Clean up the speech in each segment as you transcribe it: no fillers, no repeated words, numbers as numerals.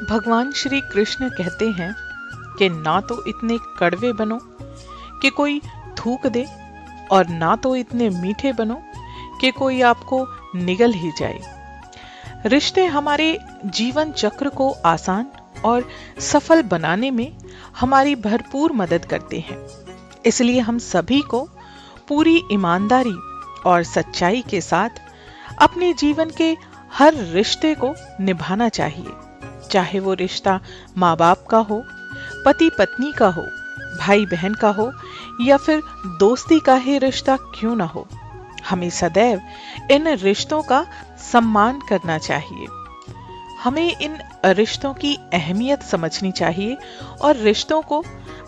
भगवान श्री कृष्ण कहते हैं कि ना तो इतने कड़वे बनो कि कोई थूक दे और ना तो इतने मीठे बनो कि कोई आपको निगल ही जाए। रिश्ते हमारे जीवन चक्र को आसान और सफल बनाने में हमारी भरपूर मदद करते हैं। इसलिए हम सभी को पूरी ईमानदारी और सच्चाई के साथ अपने जीवन के हर रिश्ते को निभाना चाहिए, चाहे वो रिश्ता माँ बाप का हो, पति पत्नी का हो, भाई बहन का हो या फिर दोस्ती का ही रिश्ता क्यों ना हो। हमें सदैव इन रिश्तों का सम्मान करना चाहिए। हमें इन रिश्तों की अहमियत समझनी चाहिए और रिश्तों को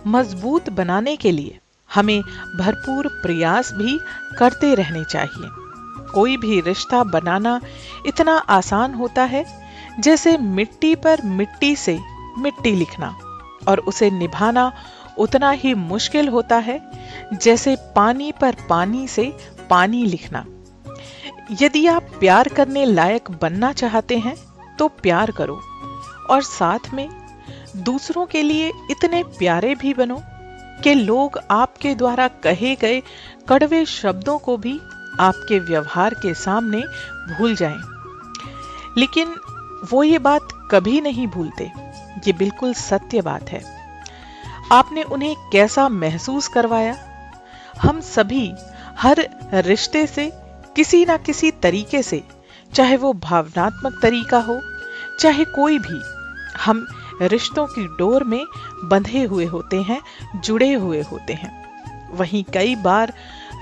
मजबूत बनाने के लिए हमें भरपूर प्रयास भी करते रहने चाहिए। कोई भी रिश्ता बनाना इतना आसान होता है जैसे मिट्टी पर मिट्टी से मिट्टी लिखना, और उसे निभाना उतना ही मुश्किल होता है जैसे पानी पर पानी से पानी लिखना। यदि आप प्यार करने लायक बनना चाहते हैं तो प्यार करो और साथ में दूसरों के लिए इतने प्यारे भी बनो कि लोग आपके द्वारा कहे गए कड़वे शब्दों को भी आपके व्यवहार के सामने भूल जाएं। लेकिन वो ये बात कभी नहीं भूलते। ये बिल्कुल सत्य बात है। आपने उन्हें कैसा महसूस करवाया। हम सभी हर रिश्ते से किसी ना किसी तरीके से, चाहे वो भावनात्मक तरीका हो चाहे कोई भी, हम रिश्तों की डोर में बंधे हुए होते हैं, जुड़े हुए होते हैं। वहीं कई बार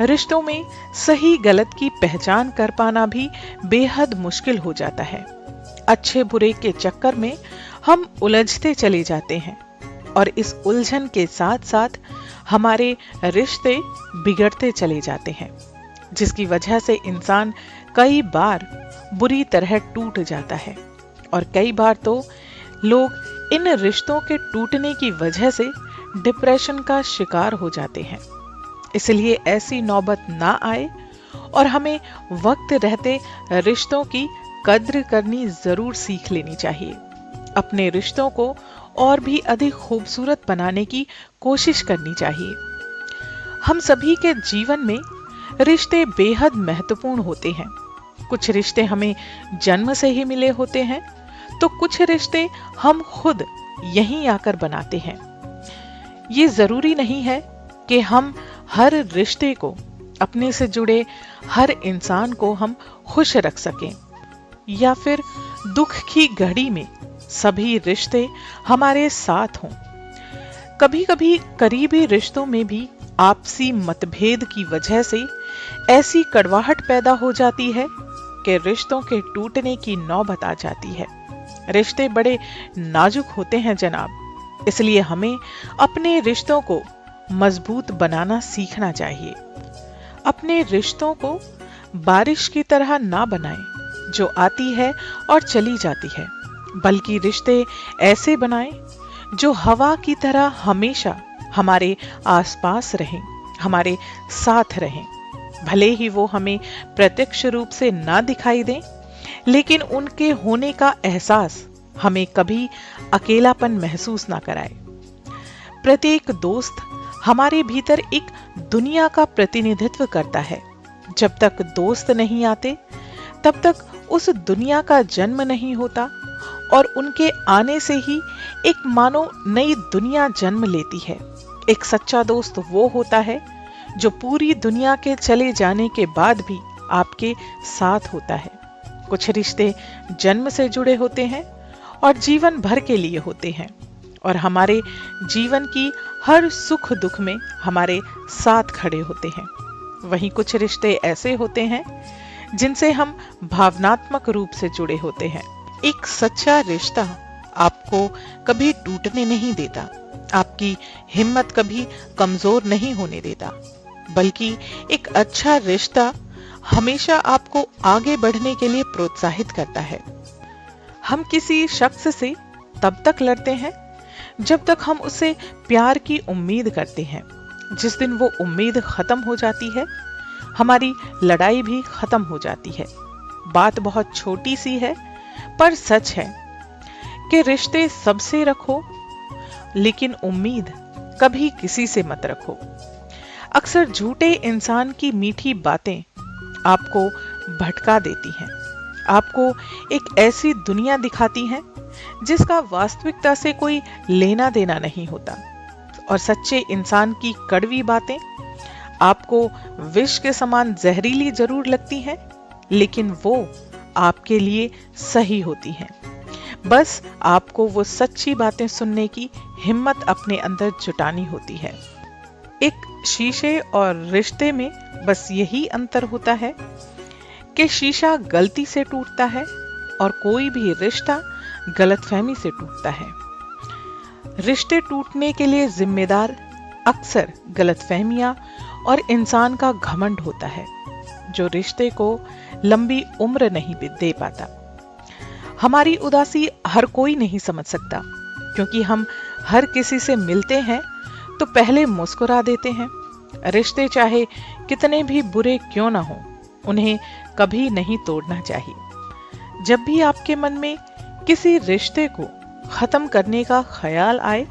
रिश्तों में सही गलत की पहचान कर पाना भी बेहद मुश्किल हो जाता है। अच्छे बुरे के चक्कर में हम उलझते चले जाते हैं और इस उलझन के साथ साथ हमारे रिश्ते बिगड़ते चले जाते हैं, जिसकी वजह से इंसान कई बार बुरी तरह टूट जाता है। और कई बार तो लोग इन रिश्तों के टूटने की वजह से डिप्रेशन का शिकार हो जाते हैं। इसलिए ऐसी नौबत ना आए और हमें वक्त रहते रिश्तों की कद्र करनी जरूर सीख लेनी चाहिए। अपने रिश्तों को और भी अधिक खूबसूरत बनाने की कोशिश करनी चाहिए। हम सभी के जीवन में रिश्ते बेहद महत्वपूर्ण होते हैं। कुछ रिश्ते हमें जन्म से ही मिले होते हैं तो कुछ रिश्ते हम खुद यहीं आकर बनाते हैं। ये जरूरी नहीं है कि हम हर रिश्ते को, अपने से जुड़े हर इंसान को हम खुश रख सकें या फिर दुख की घड़ी में सभी रिश्ते हमारे साथ हों। कभी कभी करीबी रिश्तों में भी आपसी मतभेद की वजह से ऐसी कड़वाहट पैदा हो जाती है कि रिश्तों के टूटने की नौबत आ जाती है। रिश्ते बड़े नाजुक होते हैं जनाब, इसलिए हमें अपने रिश्तों को मजबूत बनाना सीखना चाहिए। अपने रिश्तों को बारिश की तरह ना बनाएं जो आती है और चली जाती है, बल्कि रिश्ते ऐसे बनाएं जो हवा की तरह हमेशा हमारे आसपास रहें, हमारे साथ रहें। भले ही वो हमें प्रत्यक्ष रूप से ना दिखाई दें, लेकिन उनके होने का एहसास हमें कभी अकेलापन महसूस ना कराए। प्रत्येक दोस्त हमारे भीतर एक दुनिया का प्रतिनिधित्व करता है। जब तक दोस्त नहीं आते तब तक उस दुनिया का जन्म नहीं होता, और उनके आने से ही एक मानो नई दुनिया जन्म लेती है। एक सच्चा दोस्त वो होता है जो पूरी दुनिया के चले जाने के बाद भी आपके साथ होता है। कुछ रिश्ते जन्म से जुड़े होते हैं और जीवन भर के लिए होते हैं, और हमारे जीवन की हर सुख दुख में हमारे साथ खड़े होते हैं। वहीं कुछ रिश्ते ऐसे होते हैं जिनसे हम भावनात्मक रूप से जुड़े होते हैं। एक सच्चा रिश्ता आपको कभी टूटने नहीं देता, आपकी हिम्मत कभी कमजोर नहीं होने देता, बल्कि एक अच्छा रिश्ता हमेशा आपको आगे बढ़ने के लिए प्रोत्साहित करता है। हम किसी शख्स से तब तक लड़ते हैं जब तक हम उससे प्यार की उम्मीद करते हैं। जिस दिन वो उम्मीद खत्म हो जाती है, हमारी लड़ाई भी खत्म हो जाती है। बात बहुत छोटी सी है पर सच है। कि रिश्ते सबसे रखो, लेकिन उम्मीद कभी किसी से मत रखो। अक्सर झूठे इंसान की मीठी बातें आपको भटका देती हैं, आपको एक ऐसी दुनिया दिखाती हैं जिसका वास्तविकता से कोई लेना देना नहीं होता। और सच्चे इंसान की कड़वी बातें आपको विष के समान जहरीली जरूर लगती हैं, लेकिन वो आपके लिए सही होती हैं। बस आपको वो सच्ची बातें सुनने की हिम्मत अपने अंदर जुटानी होती है। एक शीशे और रिश्ते में बस यही अंतर होता है कि शीशा गलती से टूटता है और कोई भी रिश्ता गलतफहमी से टूटता है। रिश्ते टूटने के लिए जिम्मेदार अक्सर गलतफहमियां और इंसान का घमंड होता है, जो रिश्ते को लंबी उम्र नहीं दे पाता। हमारी उदासी हर कोई नहीं समझ सकता, क्योंकि हम हर किसी से मिलते हैं तो पहले मुस्कुरा देते हैं। रिश्ते चाहे कितने भी बुरे क्यों ना हो, उन्हें कभी नहीं तोड़ना चाहिए। जब भी आपके मन में किसी रिश्ते को खत्म करने का ख्याल आए,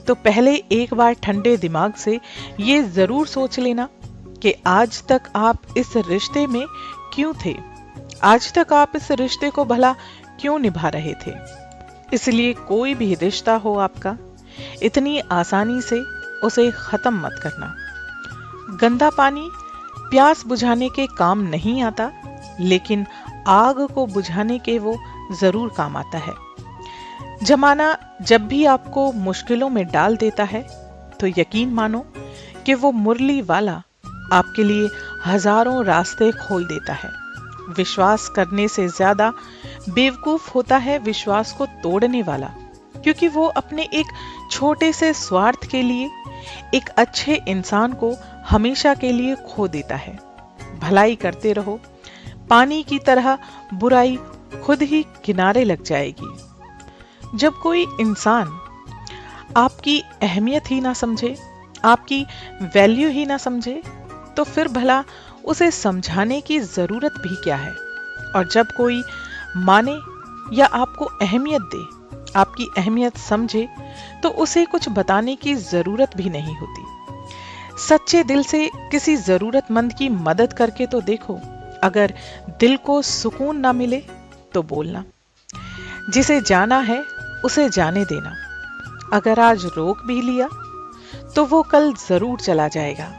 तो पहले एक बार ठंडे दिमाग से ये जरूर सोच लेना कि आज तक आप इस रिश्ते में क्यों थे, आज तक आप इस रिश्ते को भला क्यों निभा रहे थे। इसलिए कोई भी रिश्ता हो आपका, इतनी आसानी से उसे खत्म मत करना। गंदा पानी प्यास बुझाने के काम नहीं आता, लेकिन आग को बुझाने के वो जरूर काम आता है। जमाना जब भी आपको मुश्किलों में डाल देता है, तो यकीन मानो कि वो मुरली वाला आपके लिए हजारों रास्ते खोल देता है। विश्वास करने से ज्यादा बेवकूफ होता है विश्वास को तोड़ने वाला, क्योंकि वो अपने एक छोटे से स्वार्थ के लिए एक अच्छे इंसान को हमेशा के लिए खो देता है। भलाई करते रहो, पानी की तरह बुराई खुद ही किनारे लग जाएगी। जब कोई इंसान आपकी अहमियत ही ना समझे, आपकी वैल्यू ही ना समझे, तो फिर भला उसे समझाने की जरूरत भी क्या है। और जब कोई माने या आपको अहमियत दे, आपकी अहमियत समझे, तो उसे कुछ बताने की जरूरत भी नहीं होती। सच्चे दिल से किसी जरूरतमंद की मदद करके तो देखो। अगर दिल को सुकून ना मिले तो बोलना। जिसे जाना है उसे जाने देना। अगर आज रोक भी लिया तो वो कल जरूर चला जाएगा।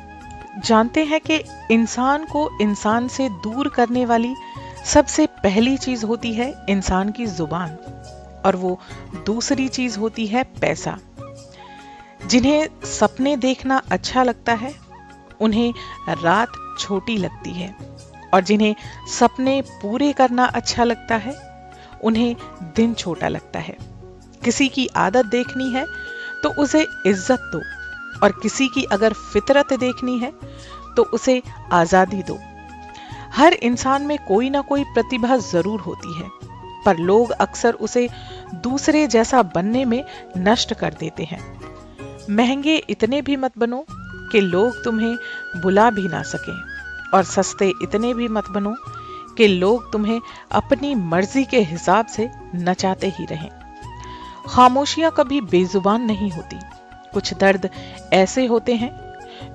जानते हैं कि इंसान को इंसान से दूर करने वाली सबसे पहली चीज होती है इंसान की जुबान, और वो दूसरी चीज होती है पैसा। जिन्हें सपने देखना अच्छा लगता है, उन्हें रात छोटी लगती है, और जिन्हें सपने पूरे करना अच्छा लगता है, उन्हें दिन छोटा लगता है। किसी की आदत देखनी है तो उसे इज्जत दो, और किसी की अगर फितरत देखनी है तो उसे आजादी दो। हर इंसान में कोई ना कोई प्रतिभा जरूर होती है, पर लोग अक्सर उसे दूसरे जैसा बनने में नष्ट कर देते हैं। महंगे इतने भी मत बनो कि लोग तुम्हें बुला भी ना सकें, और सस्ते इतने भी मत बनो कि लोग तुम्हें अपनी मर्जी के हिसाब से नचाते ही रहें। खामोशियां कभी बेजुबान नहीं होती। कुछ दर्द ऐसे होते हैं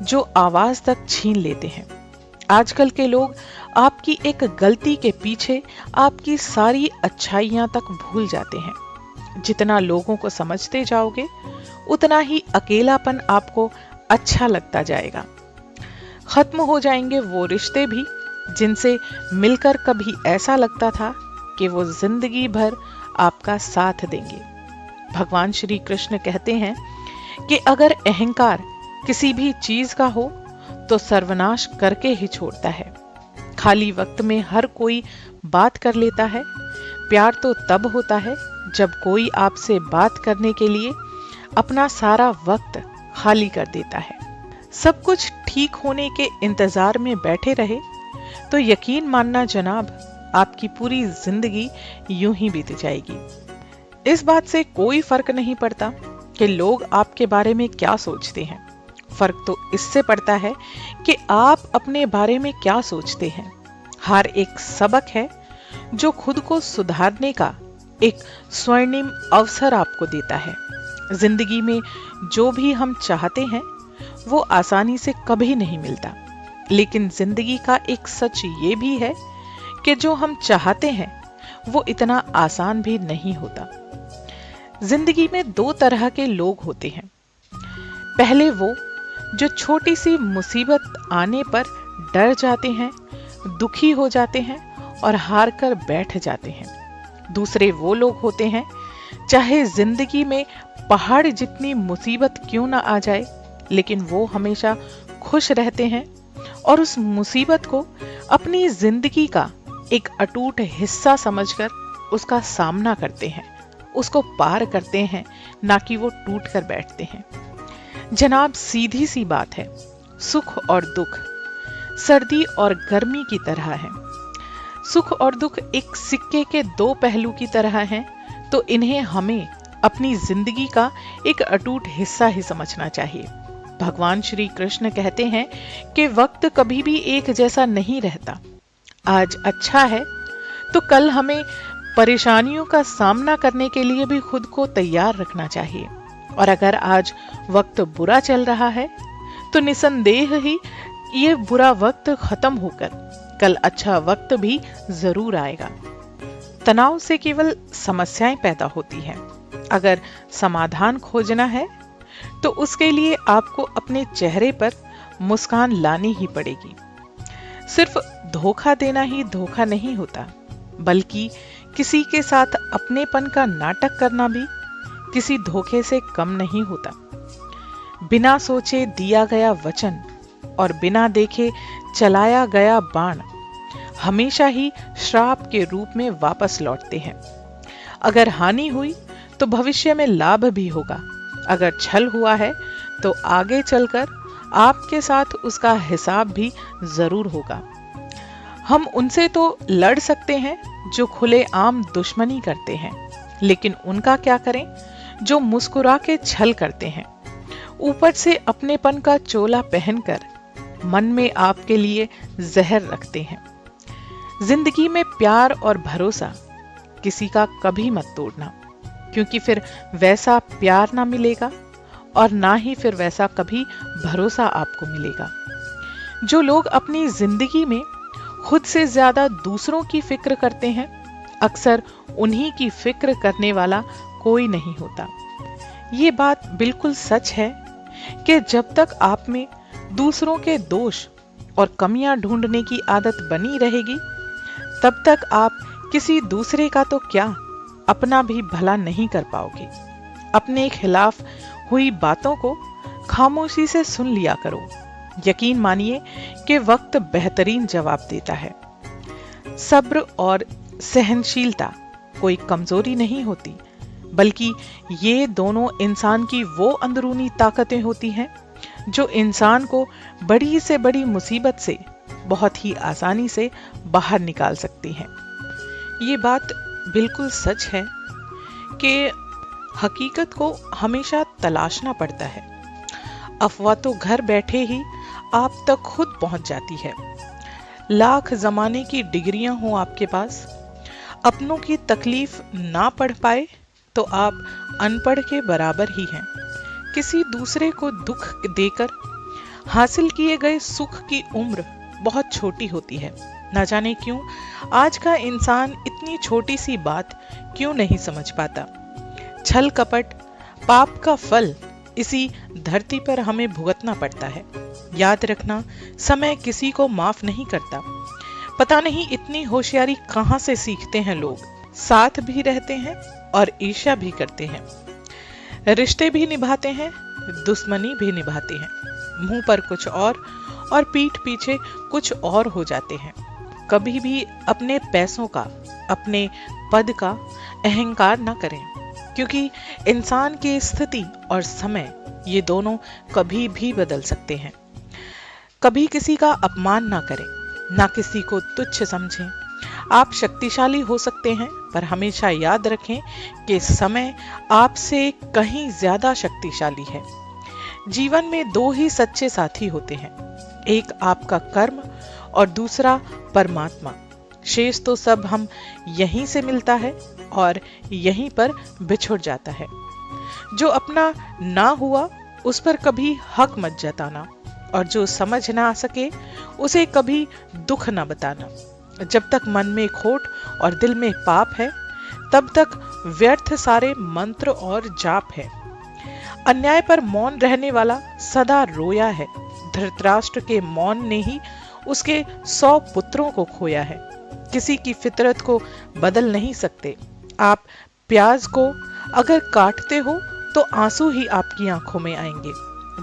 जो आवाज तक छीन लेते हैं। आजकल के लोग आपकी एक गलती के पीछे आपकी सारी अच्छाइयां तक भूल जाते हैं। जितना लोगों को समझते जाओगे, उतना ही अकेलापन आपको अच्छा लगता जाएगा। खत्म हो जाएंगे वो रिश्ते भी जिनसे मिलकर कभी ऐसा लगता था कि वो जिंदगी भर आपका साथ देंगे। भगवान श्री कृष्ण कहते हैं कि अगर अहंकार किसी भी चीज का हो तो सर्वनाश करके ही छोड़ता है। खाली वक्त में हर कोई बात कर लेता है। प्यार तो तब होता है जब कोई आपसे बात करने के लिए अपना सारा वक्त खाली कर देता है। सब कुछ ठीक होने के इंतजार में बैठे रहे तो यकीन मानना जनाब, आपकी पूरी जिंदगी यूं ही बीत जाएगी। इस बात से कोई फर्क नहीं पड़ता कि लोग आपके बारे में क्या सोचते हैं। फर्क तो इससे पड़ता है कि आप अपने बारे में क्या सोचते हैं। हर एक सबक है जो खुद को सुधारने का एक स्वर्णिम अवसर आपको देता है। जिंदगी में जो भी हम चाहते हैं वो आसानी से कभी नहीं मिलता, लेकिन जिंदगी का एक सच ये भी है कि जो हम चाहते हैं वो इतना आसान भी नहीं होता। जिंदगी में दो तरह के लोग होते हैं। पहले वो जो छोटी सी मुसीबत आने पर डर जाते हैं, दुखी हो जाते हैं और हार कर बैठ जाते हैं। दूसरे वो लोग होते हैं, चाहे जिंदगी में पहाड़ जितनी मुसीबत क्यों ना आ जाए, लेकिन वो हमेशा खुश रहते हैं और उस मुसीबत को अपनी जिंदगी का एक अटूट हिस्सा समझकर उसका सामना करते हैं, उसको पार करते हैं, ना कि वो टूट कर बैठते हैं। जनाब, सीधी सी बात है, सुख और दुख सर्दी और गर्मी की तरह है। सुख और दुख एक सिक्के के दो पहलू की तरह हैं, तो इन्हें हमें अपनी जिंदगी का एक अटूट हिस्सा ही समझना चाहिए। भगवान श्री कृष्ण कहते हैं कि वक्त कभी भी एक जैसा नहीं रहता। आज अच्छा है तो कल हमें परेशानियों का सामना करने के लिए भी खुद को तैयार रखना चाहिए, और अगर आज वक्त बुरा चल रहा है तो निसंदेह ही ये बुरा वक्त खत्म होकर कल अच्छा वक्त भी जरूर आएगा। तनाव से केवल समस्याएं पैदा होती हैं। अगर समाधान खोजना है तो उसके लिए आपको अपने चेहरे पर मुस्कान लानी ही पड़ेगी। सिर्फ धोखा देना ही धोखा नहीं होता, बल्कि किसी के साथ अपनेपन का नाटक करना भी किसी धोखे से कम नहीं होता। बिना सोचे दिया गया वचन और बिना देखे चलाया गया बाण हमेशा ही श्राप के रूप में वापस लौटते हैं। अगर हानि हुई तो भविष्य में लाभ भी होगा। अगर छल हुआ है तो आगे चलकर आपके साथ उसका हिसाब भी जरूर होगा। हम उनसे तो लड़ सकते हैं जो खुलेआम दुश्मनी करते हैं, लेकिन उनका क्या करें जो मुस्कुरा के छल करते हैं, ऊपर से अपनेपन का चोला पहनकर मन में आपके लिए जहर रखते हैं। जिंदगी में प्यार और भरोसा किसी का कभी मत तोड़ना, क्योंकि फिर वैसा प्यार ना मिलेगा और ना ही फिर वैसा कभी भरोसा आपको मिलेगा। जो लोग अपनी जिंदगी में खुद से ज्यादा दूसरों की फिक्र करते हैं, अक्सर उन्हीं की फिक्र करने वाला कोई नहीं होता। ये बात बिल्कुल सच है कि जब तक आप में दूसरों के दोष और कमियां ढूंढने की आदत बनी रहेगी, तब तक आप किसी दूसरे का तो क्या, अपना भी भला नहीं कर पाओगे। अपने खिलाफ हुई बातों को खामोशी से सुन लिया करो। यकीन मानिए कि वक्त बेहतरीन जवाब देता है। सब्र और सहनशीलता कोई कमजोरी नहीं होती, बल्कि ये दोनों इंसान की वो अंदरूनी ताकतें होती हैं जो इंसान को बड़ी से बड़ी मुसीबत से बहुत ही आसानी से बाहर निकाल सकती हैं। ये बात बिल्कुल सच है कि हकीकत को हमेशा तलाशना पड़ता है। अफवाह तो घर बैठे ही आप तक खुद पहुंच जाती है। लाख जमाने की डिग्रियां हो आपके पास, अपनों की तकलीफ ना पढ़ पाए तो आप अनपढ़ के बराबर ही हैं। किसी दूसरे को दुख देकर हासिल किए गए सुख की उम्र बहुत छोटी होती है। ना जाने क्यों आज का इंसान इतनी छोटी सी बात क्यों नहीं समझ पाता। छल कपट पाप का फल इसी धरती पर हमें भुगतना पड़ता है। याद रखना, समय किसी को माफ नहीं करता। पता नहीं इतनी होशियारी कहां से सीखते हैं लोग। साथ भी रहते हैं और ईर्ष्या भी करते हैं, रिश्ते भी निभाते हैं, दुश्मनी भी निभाते हैं। मुंह पर कुछ और पीठ पीछे कुछ और हो जाते हैं। कभी भी अपने पैसों का, अपने पद का अहंकार न करें, क्योंकि इंसान की स्थिति और समय ये दोनों कभी भी बदल सकते हैं। कभी किसी का अपमान ना करें, ना किसी को तुच्छ समझें। आप शक्तिशाली हो सकते हैं, पर हमेशा याद रखें कि समय आपसे कहीं ज्यादा शक्तिशाली है। जीवन में दो ही सच्चे साथी होते हैं, एक आपका कर्म और दूसरा परमात्मा। शेष तो सब हम यहीं से मिलता है। और यहीं पर बिछुड़ जाता है। जो अपना ना हुआ उस पर कभी हक मत जताना, और जो समझ ना आ सके उसे कभी दुख ना बताना। जब तक मन में खोट और दिल में पाप है, तब तक व्यर्थ सारे मंत्र और जाप है। अन्याय पर मौन रहने वाला सदा रोया है। धृतराष्ट्र के मौन ने ही उसके 100 पुत्रों को खोया है। किसी की फितरत को बदल नहीं सकते। आप प्याज को अगर काटते हो तो आंसू ही आपकी आंखों में आएंगे।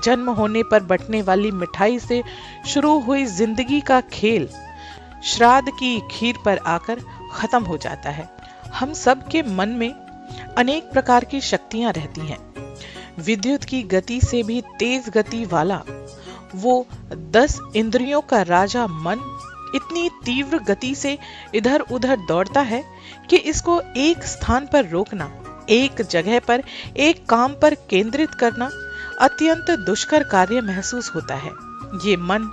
जन्म होने पर बंटने वाली मिठाई से शुरू हुई जिंदगी का खेल श्राद्ध की खीर पर आकर खत्म हो जाता है। हम सब के मन में अनेक प्रकार की शक्तियां रहती हैं। विद्युत की गति से भी तेज गति वाला वो 10 इंद्रियों का राजा मन इतनी तीव्र गति से इधर उधर दौड़ता है कि इसको एक स्थान पर रोकना, एक जगह पर एक काम पर केंद्रित करना अत्यंत दुष्कर कार्य महसूस होता है। ये मन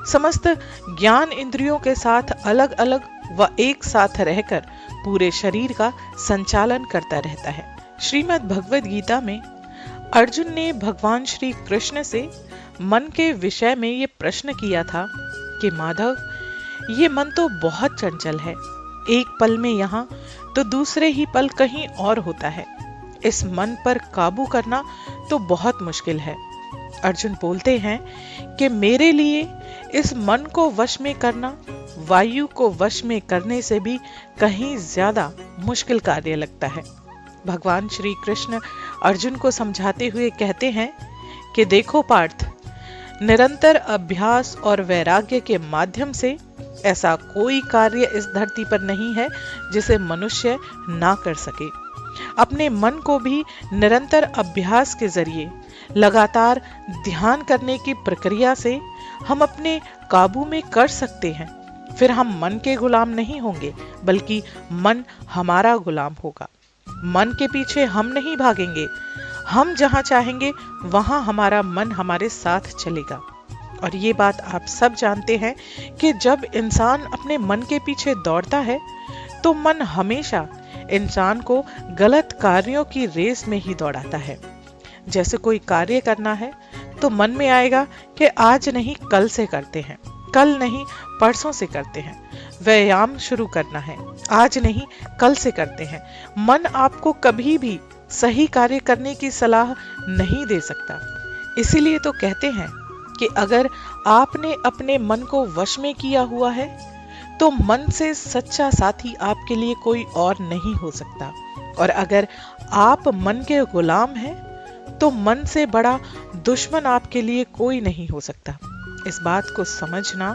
समस्त ज्ञान इंद्रियों के साथ अलग अलग व एक साथ रहकर पूरे शरीर का संचालन करता रहता है। श्रीमद् भगवद गीता में अर्जुन ने भगवान श्री कृष्ण से मन के विषय में ये प्रश्न किया था कि माधव, ये मन तो बहुत चंचल है। एक पल में यहाँ तो दूसरे ही पल कहीं और होता है। इस मन पर काबू करना तो बहुत मुश्किल है। अर्जुन बोलते हैं कि मेरे लिए इस मन को वश में करना वायु को वश में करने से भी कहीं ज्यादा मुश्किल कार्य लगता है। भगवान श्री कृष्ण अर्जुन को समझाते हुए कहते हैं कि देखो पार्थ, निरंतर अभ्यास और वैराग्य के माध्यम से ऐसा कोई कार्य इस धरती पर नहीं है जिसे मनुष्य ना कर सके। अपने मन को भी निरंतर अभ्यास के जरिए लगातार ध्यान करने की प्रक्रिया से हम अपने काबू में कर सकते हैं। फिर हम मन के गुलाम नहीं होंगे, बल्कि मन हमारा गुलाम होगा। मन के पीछे हम नहीं भागेंगे। हम जहां चाहेंगे वहां हमारा मन हमारे साथ चलेगा। और ये बात आप सब जानते हैं कि जब इंसान अपने मन के पीछे दौड़ता है तो मन हमेशा इंसान को गलत कार्यों की रेस में ही दौड़ाता है। जैसे कोई कार्य करना है तो मन में आएगा कि आज नहीं कल से करते हैं, कल नहीं परसों से करते हैं। व्यायाम शुरू करना है, आज नहीं कल से करते हैं। मन आपको कभी भी सही कार्य करने की सलाह नहीं दे सकता। इसीलिए तो कहते हैं कि अगर आपने अपने मन को वश में किया हुआ है तो मन से सच्चा साथी आपके लिए कोई और नहीं हो सकता। और अगर आप मन के गुलाम हैं तो मन से बड़ा दुश्मन आपके लिए कोई नहीं हो सकता। इस बात को समझना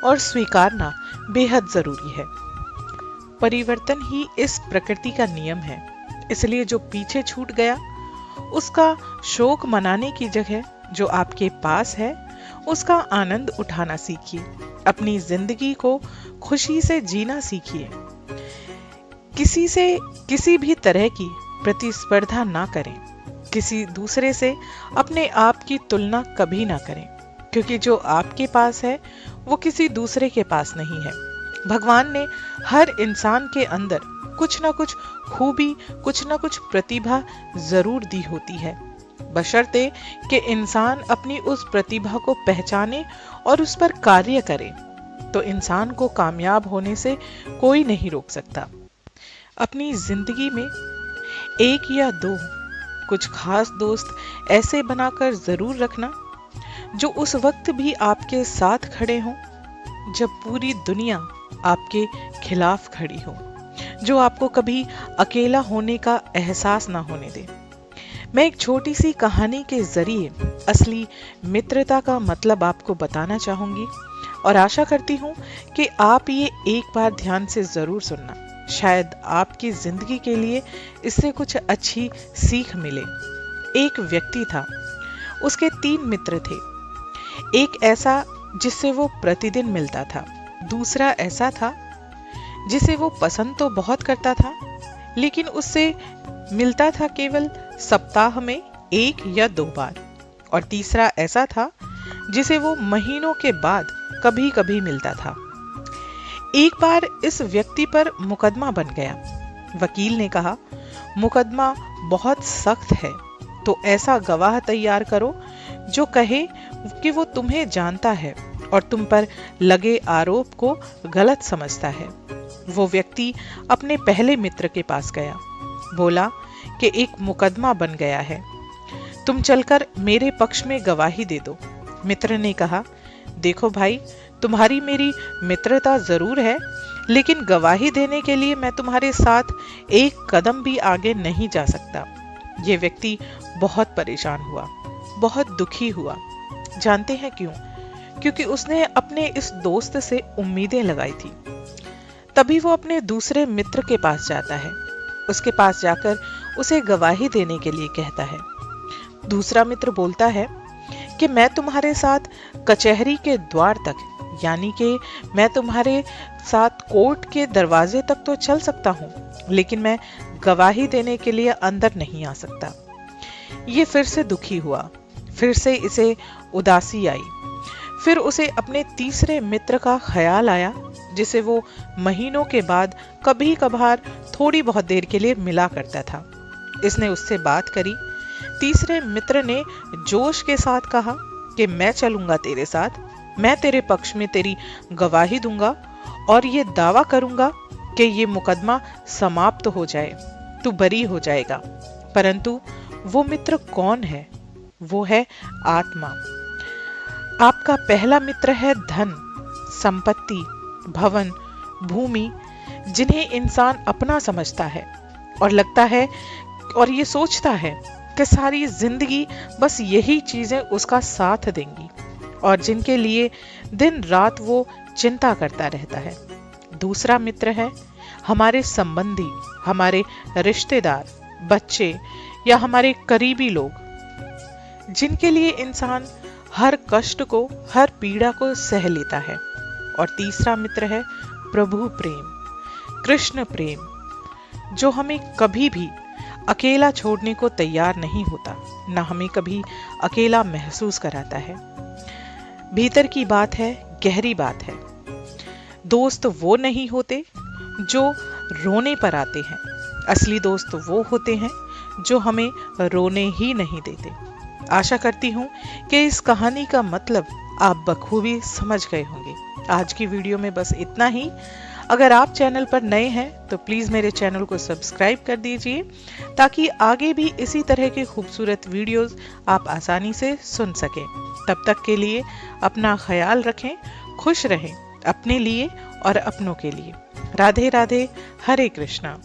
और स्वीकारना बेहद जरूरी है। परिवर्तन ही इस प्रकृति का नियम है। इसलिए जो पीछे छूट गया उसका शोक मनाने की जगह जो आपके पास है उसका आनंद उठाना सीखिए। अपनी जिंदगी को खुशी से जीना सीखिए। किसी से किसी भी तरह की प्रतिस्पर्धा ना करें। किसी दूसरे से अपने आप की तुलना कभी ना करें, क्योंकि जो आपके पास है वो किसी दूसरे के पास नहीं है। भगवान ने हर इंसान के अंदर कुछ ना कुछ खूबी, कुछ ना कुछ प्रतिभा जरूर दी होती है, बशर्ते कि इंसान अपनी उस प्रतिभा को पहचाने और उस पर कार्य करे, तो इंसान को कामयाब होने से कोई नहीं रोक सकता। अपनी जिंदगी में एक या दो कुछ खास दोस्त ऐसे बनाकर जरूर रखना जो उस वक्त भी आपके साथ खड़े हों जब पूरी दुनिया आपके खिलाफ खड़ी हो, जो आपको कभी अकेला होने का एहसास ना होने दे। मैं एक छोटी सी कहानी के जरिए असली मित्रता का मतलब आपको बताना चाहूंगी और आशा करती हूँ कि आप ये एक बार ध्यान से जरूर सुनना। शायद आपकी जिंदगी के लिए इससे कुछ अच्छी सीख मिले। एक व्यक्ति था, उसके 3 मित्र थे। एक ऐसा जिससे वो प्रतिदिन मिलता था, दूसरा ऐसा था जिसे वो पसंद तो बहुत करता था लेकिन उससे मिलता था केवल सप्ताह में 1 या 2 बार, और तीसरा ऐसा था जिसे वो महीनों के बाद कभी कभी मिलता था। एक बार इस व्यक्ति पर मुकदमा बन गया। वकील ने कहा, मुकदमा बहुत सख्त है, तो ऐसा गवाह तैयार करो जो कहे कि वो तुम्हें जानता है और तुम पर लगे आरोप को गलत समझता है। वो व्यक्ति अपने पहले मित्र के पास गया, बोला कि एक मुकदमा बन गया है, तुम चलकर मेरे पक्ष में गवाही दे दो। मित्र ने कहा, देखो भाई, तुम्हारी मेरी मित्रता जरूर है, लेकिन गवाही देने के लिए मैं तुम्हारे साथ एक कदम भी आगे नहीं जा सकता। ये व्यक्ति बहुत परेशान हुआ, बहुत दुखी हुआ। जानते हैं क्यों? क्योंकि उसने अपने इस दोस्त से उम्मीदें लगाई थी। तभी वो अपने दूसरे मित्र के पास जाता है, उसके पास जाकर उसे गवाही देने के लिए कहता है। दूसरा मित्र बोलता है कि मैं तुम्हारे साथ कचहरी के द्वार तक, यानी कि मैं तुम्हारे साथ कोर्ट के दरवाजे तक तो चल सकता हूं, लेकिन मैं गवाही देने के लिए अंदर नहीं आ सकता। ये फिर से दुखी हुआ, फिर से इसे उदासी आई। फिर उसे अपने तीसरे मित्र का ख्याल आया, जिसे वो महीनों के बाद कभी कभार थोड़ी बहुत देर के लिए मिला करता था। इसने उससे बात करी। तीसरे मित्र ने जोश के साथ कहा कि मैं चलूंगा तेरे साथ, मैं तेरे पक्ष में तेरी गवाही दूंगा और ये दावा करूंगा कि ये मुकदमा समाप्त हो जाए, तू बरी हो जाएगा। परंतु वो मित्र कौन है? वो है आत्मा। आपका पहला मित्र है धन, संपत्ति, भवन, भूमि, जिन्हें इंसान अपना समझता है और लगता है और ये सोचता है कि सारी जिंदगी बस यही चीजें उसका साथ देंगी, और जिनके लिए दिन रात वो चिंता करता रहता है। दूसरा मित्र है हमारे संबंधी, हमारे रिश्तेदार, बच्चे या हमारे करीबी लोग, जिनके लिए इंसान हर कष्ट को, हर पीड़ा को सह लेता है। और तीसरा मित्र है प्रभु प्रेम, कृष्ण प्रेम, जो हमें कभी भी अकेला छोड़ने को तैयार नहीं होता, ना हमें कभी अकेला महसूस कराता है। भीतर की बात है, गहरी बात है। दोस्त वो नहीं होते जो रोने पर आते हैं, असली दोस्त वो होते हैं जो हमें रोने ही नहीं देते। आशा करती हूँ कि इस कहानी का मतलब आप बखूबी समझ गए होंगे। आज की वीडियो में बस इतना ही। अगर आप चैनल पर नए हैं तो प्लीज मेरे चैनल को सब्सक्राइब कर दीजिए, ताकि आगे भी इसी तरह के खूबसूरत वीडियोस आप आसानी से सुन सकें। तब तक के लिए अपना ख्याल रखें, खुश रहें, अपने लिए और अपनों के लिए। राधे राधे, हरे कृष्णा।